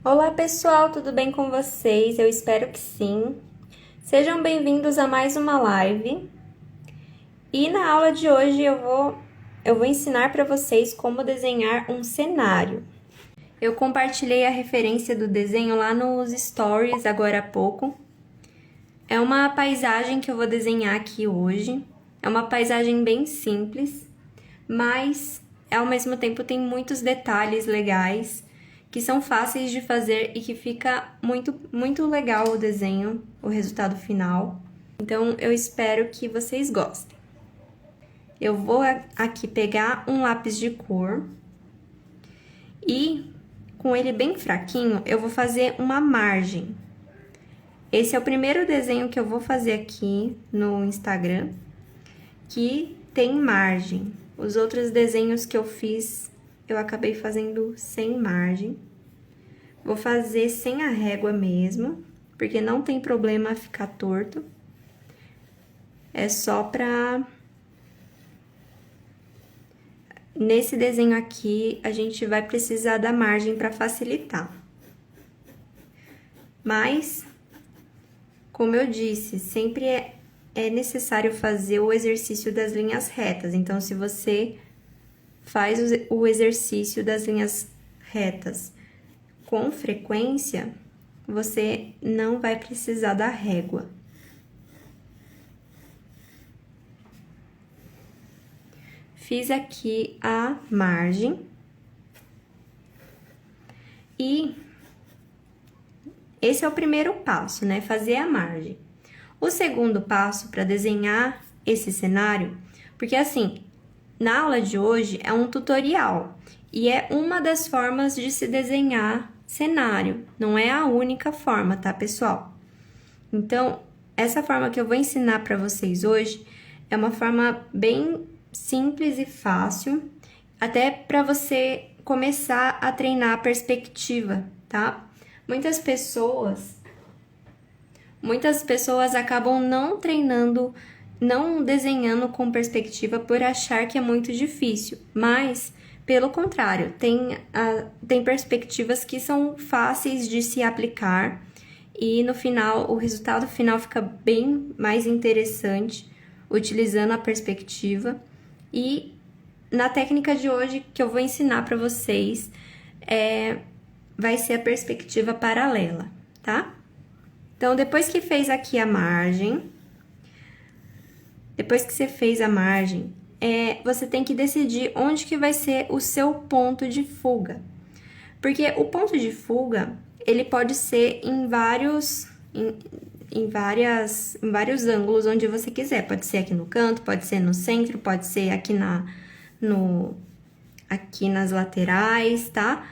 Olá pessoal, tudo bem com vocês? Eu espero que sim. Sejam bem-vindos a mais uma live. E na aula de hoje eu vou ensinar para vocês como desenhar um cenário. Eu compartilhei a referência do desenho lá nos stories agora há pouco. É uma paisagem que eu vou desenhar aqui hoje. É uma paisagem bem simples, mas ao mesmo tempo tem muitos detalhes legais que são fáceis de fazer e que fica muito legal o desenho, o resultado final. Então, eu espero que vocês gostem. Eu vou aqui pegar um lápis de cor e, com ele bem fraquinho, eu vou fazer uma margem. Esse é o primeiro desenho que eu vou fazer aqui no Instagram, que tem margem. Os outros desenhos que eu fiz, eu acabei fazendo sem margem. Vou fazer sem a régua mesmo, porque não tem problema ficar torto. É só pra... Nesse desenho aqui, a gente vai precisar da margem para facilitar. Mas, como eu disse, sempre é necessário fazer o exercício das linhas retas. Então, se você faz o exercício das linhas retas com frequência, você não vai precisar da régua. Fiz aqui a margem. E esse é o primeiro passo, né? Fazer a margem. O segundo passo para desenhar esse cenário, porque assim, na aula de hoje é um tutorial e é uma das formas de se desenhar cenário, não é a única forma, tá, pessoal? Então, essa forma que eu vou ensinar para vocês hoje é uma forma bem simples e fácil, até para você começar a treinar a perspectiva, tá? Muitas pessoas acabam não treinando, não desenhando com perspectiva por achar que é muito difícil, mas pelo contrário, tem perspectivas que são fáceis de se aplicar e no final, o resultado final fica bem mais interessante utilizando a perspectiva. E na técnica de hoje que eu vou ensinar para vocês, vai ser a perspectiva paralela, tá? Então, depois que fez aqui a margem, depois que você fez a margem, você tem que decidir onde que vai ser o seu ponto de fuga. Porque o ponto de fuga, ele pode ser em vários ângulos onde você quiser. Pode ser aqui no canto, pode ser no centro, pode ser aqui aqui nas laterais, tá?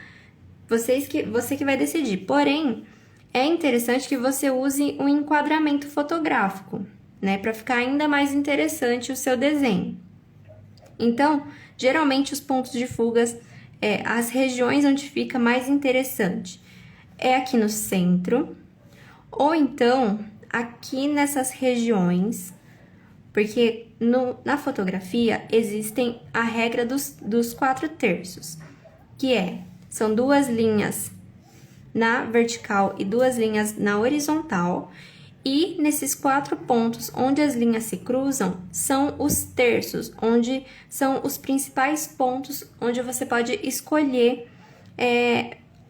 Você que vai decidir. Porém, é interessante que você use um enquadramento fotográfico, né? Para ficar ainda mais interessante o seu desenho. Então, geralmente os pontos de fugas, as regiões onde fica mais interessante, é aqui no centro, ou então aqui nessas regiões, porque na fotografia existem a regra dos 4/3, que são 2 linhas na vertical e 2 linhas na horizontal, e nesses 4 pontos onde as linhas se cruzam são os terços, onde são os principais pontos onde você pode escolher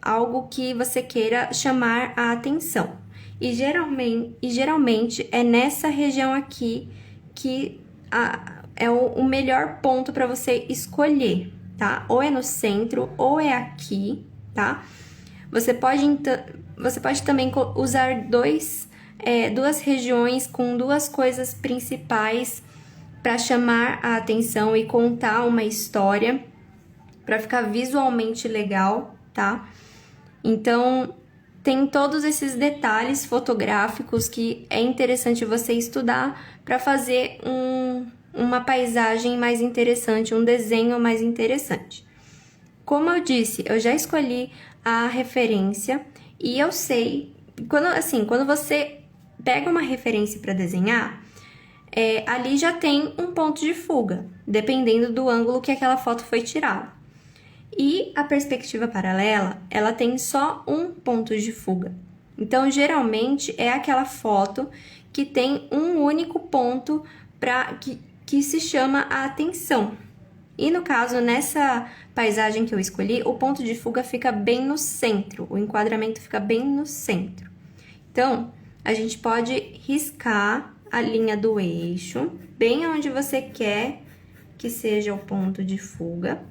algo que você queira chamar a atenção. E geralmente é nessa região aqui que é o melhor ponto para você escolher, tá? Ou é no centro, ou é aqui, tá? Você pode também usar duas regiões com 2 coisas principais para chamar a atenção e contar uma história, para ficar visualmente legal, tá? Então, tem todos esses detalhes fotográficos que é interessante você estudar para fazer uma paisagem mais interessante, um desenho mais interessante. Como eu disse, eu já escolhi a referência e eu sei, quando você pega uma referência para desenhar, ali já tem um ponto de fuga, dependendo do ângulo que aquela foto foi tirada. E a perspectiva paralela, ela tem só um ponto de fuga. Então, geralmente, é aquela foto que tem um único ponto que se chama a atenção. E no caso, nessa paisagem que eu escolhi, o ponto de fuga fica bem no centro, o enquadramento fica bem no centro. Então, a gente pode riscar a linha do eixo, bem onde você quer que seja o ponto de fuga,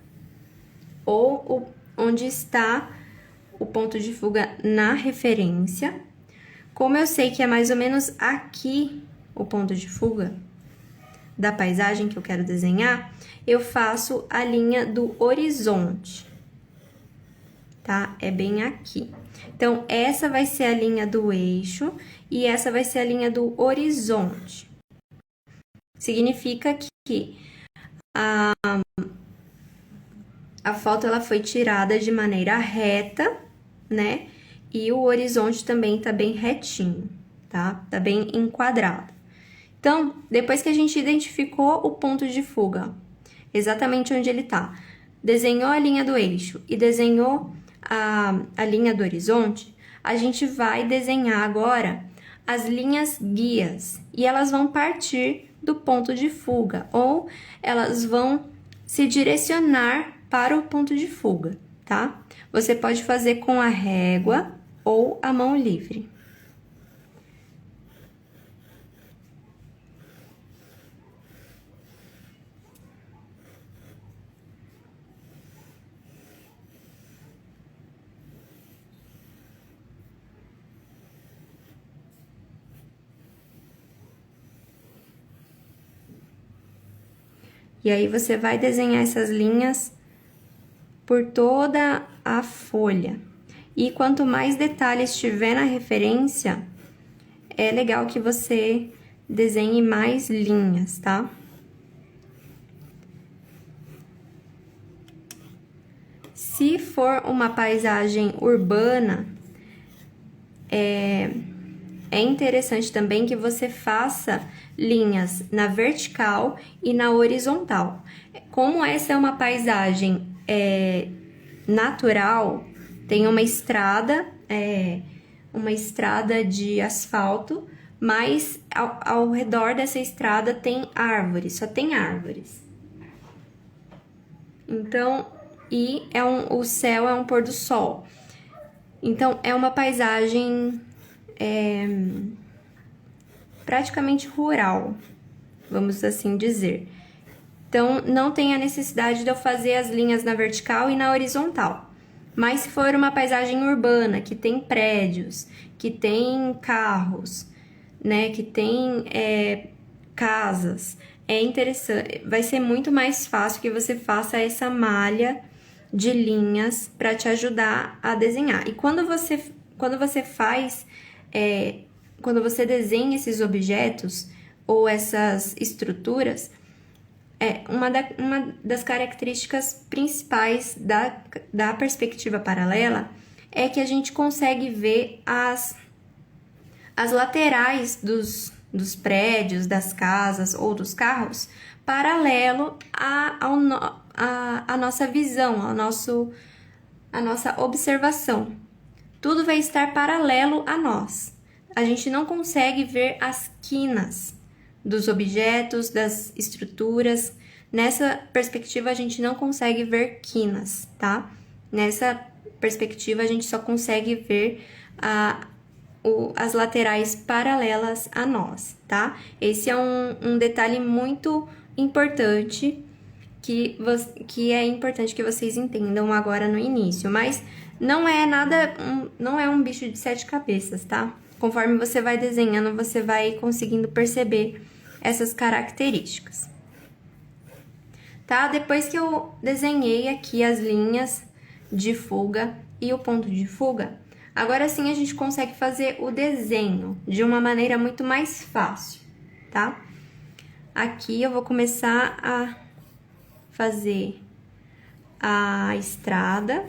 ou onde está o ponto de fuga na referência. Como eu sei que é mais ou menos aqui o ponto de fuga da paisagem que eu quero desenhar, eu faço a linha do horizonte, tá? É bem aqui. Então, essa vai ser a linha do eixo e essa vai ser a linha do horizonte. Significa que a foto ela foi tirada de maneira reta, né? E o horizonte também tá bem retinho, tá? Tá bem enquadrado. Então, depois que a gente identificou o ponto de fuga, exatamente onde ele tá, desenhou a linha do eixo e desenhou a linha do horizonte, a gente vai desenhar agora as linhas guias e elas vão partir do ponto de fuga ou elas vão se direcionar para o ponto de fuga, tá? Você pode fazer com a régua ou a mão livre. E aí, você vai desenhar essas linhas por toda a folha. E quanto mais detalhes tiver na referência, é legal que você desenhe mais linhas, tá? Se for uma paisagem urbana, é interessante também que você faça linhas na vertical e na horizontal. Como essa é uma paisagem natural, tem uma estrada de asfalto, mas ao redor dessa estrada tem árvores, só tem árvores. Então, o céu é um pôr do sol. Então, é uma paisagem praticamente rural, vamos assim dizer. Então, não tem a necessidade de eu fazer as linhas na vertical e na horizontal. Mas se for uma paisagem urbana, que tem prédios, que tem carros, né, que tem casas, é interessante, vai ser muito mais fácil que você faça essa malha de linhas para te ajudar a desenhar. E quando você faz, quando você desenha esses objetos ou essas estruturas, uma das características principais da perspectiva paralela é que a gente consegue ver as laterais dos prédios, das casas ou dos carros paralelo à nossa visão, à nossa observação. Tudo vai estar paralelo a nós. A gente não consegue ver as quinas dos objetos, das estruturas. Nessa perspectiva, a gente não consegue ver quinas, tá? Nessa perspectiva, a gente só consegue ver as laterais paralelas a nós, tá? Esse é um detalhe muito importante que é importante que vocês entendam agora no início, mas não é um bicho de 7 cabeças, tá? Conforme você vai desenhando, você vai conseguindo perceber essas características. Tá? Depois que eu desenhei aqui as linhas de fuga e o ponto de fuga, agora sim a gente consegue fazer o desenho de uma maneira muito mais fácil, tá? Aqui eu vou começar a fazer a estrada.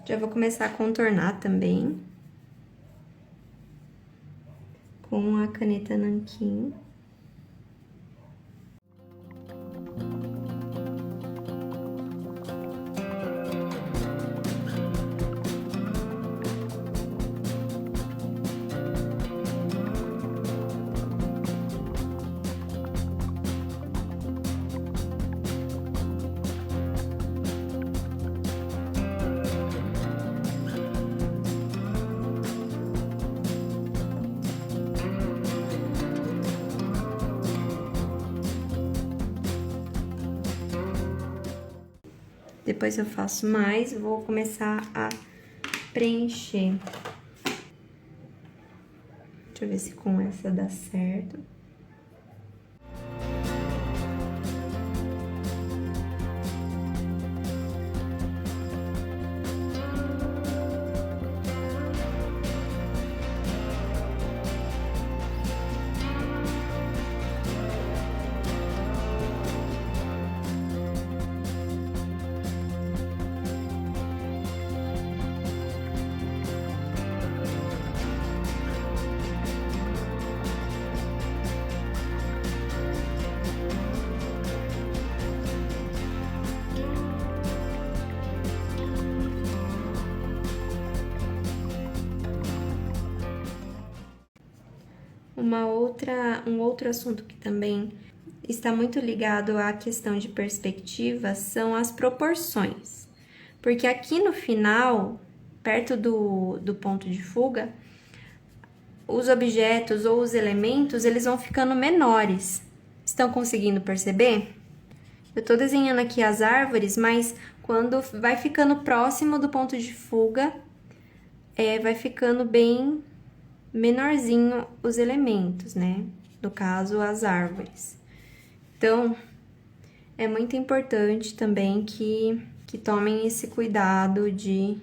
Já vou começar a contornar também com a caneta nanquim. Depois eu faço mais, vou começar a preencher. Deixa eu ver se com essa dá certo. Um outro assunto que também está muito ligado à questão de perspectiva são as proporções. Porque aqui no final, perto do ponto de fuga, os objetos ou os elementos, eles vão ficando menores. Estão conseguindo perceber? Eu tô desenhando aqui as árvores, mas quando vai ficando próximo do ponto de fuga, vai ficando bem menorzinho os elementos, né? No caso, as árvores. Então, é muito importante também que tomem esse cuidado de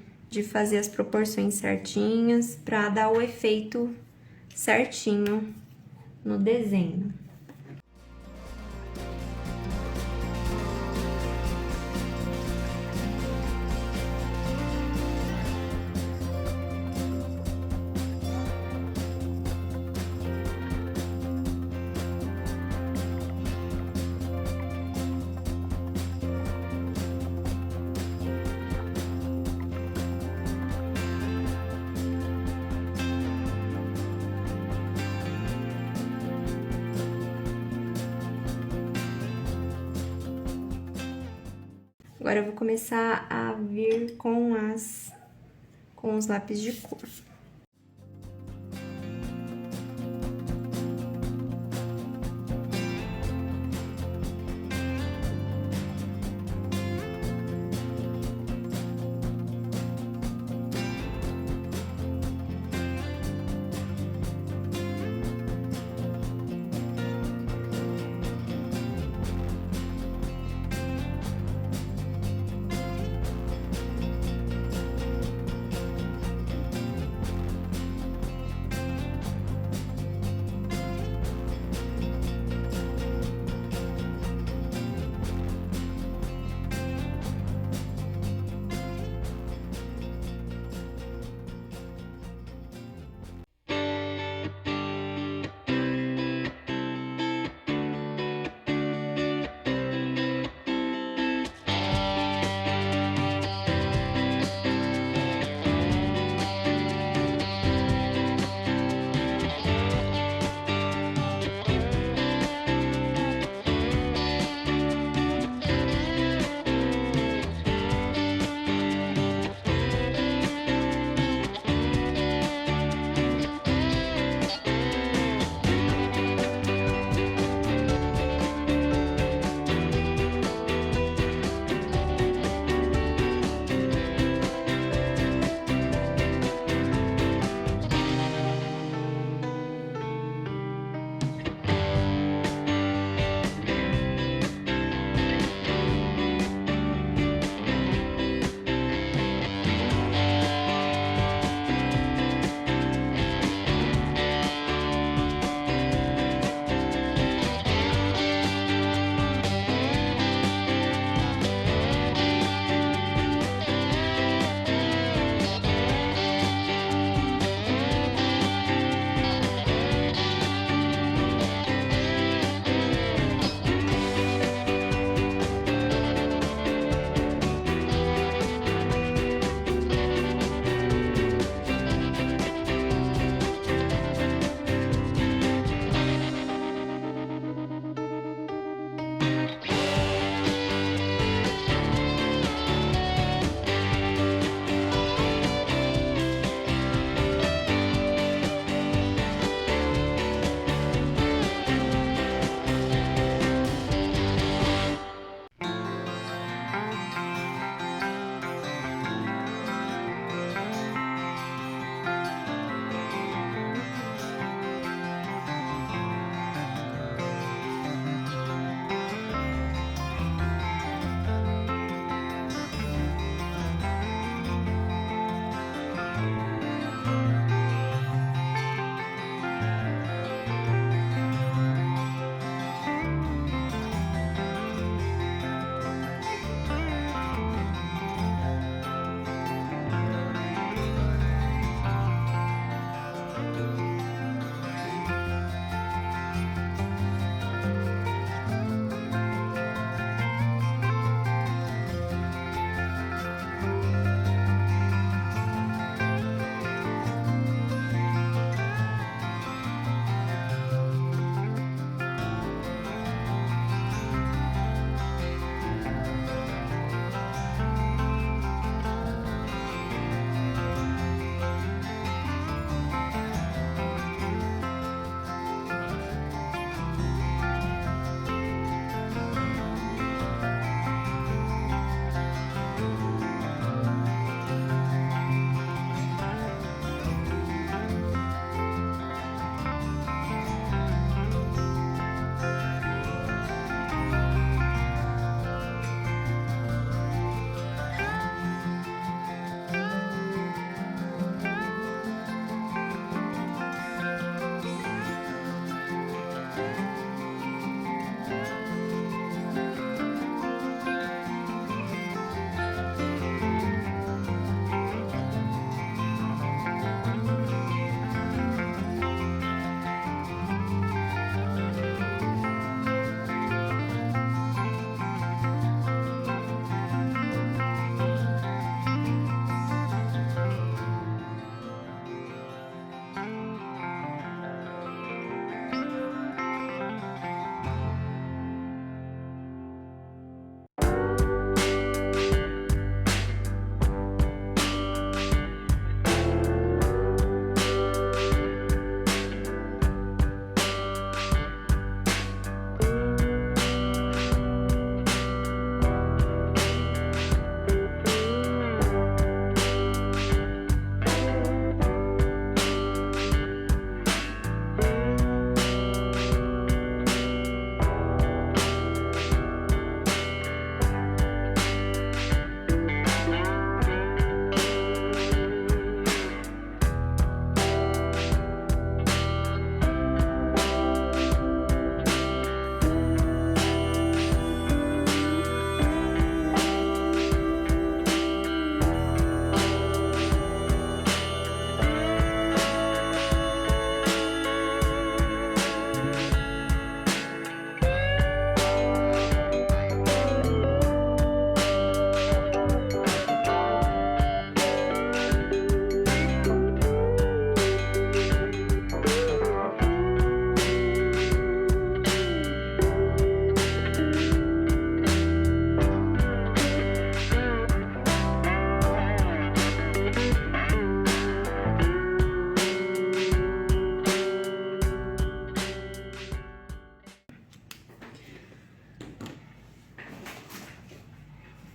fazer as proporções certinhas para dar o efeito certinho no desenho. Agora eu vou começar a vir com os lápis de cor.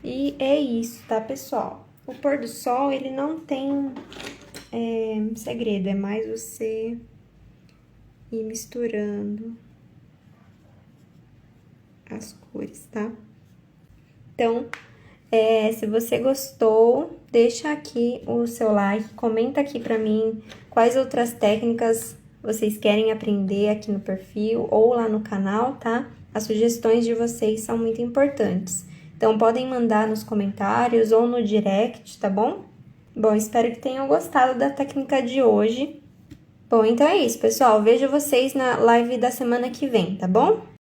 E é isso, tá, pessoal? O pôr do sol, ele não tem segredo, é mais você ir misturando as cores, tá? Então, se você gostou, deixa aqui o seu like, comenta aqui pra mim quais outras técnicas vocês querem aprender aqui no perfil ou lá no canal, tá? As sugestões de vocês são muito importantes. Então, podem mandar nos comentários ou no direct, tá bom? Bom, espero que tenham gostado da técnica de hoje. Bom, então é isso, pessoal. Vejo vocês na live da semana que vem, tá bom?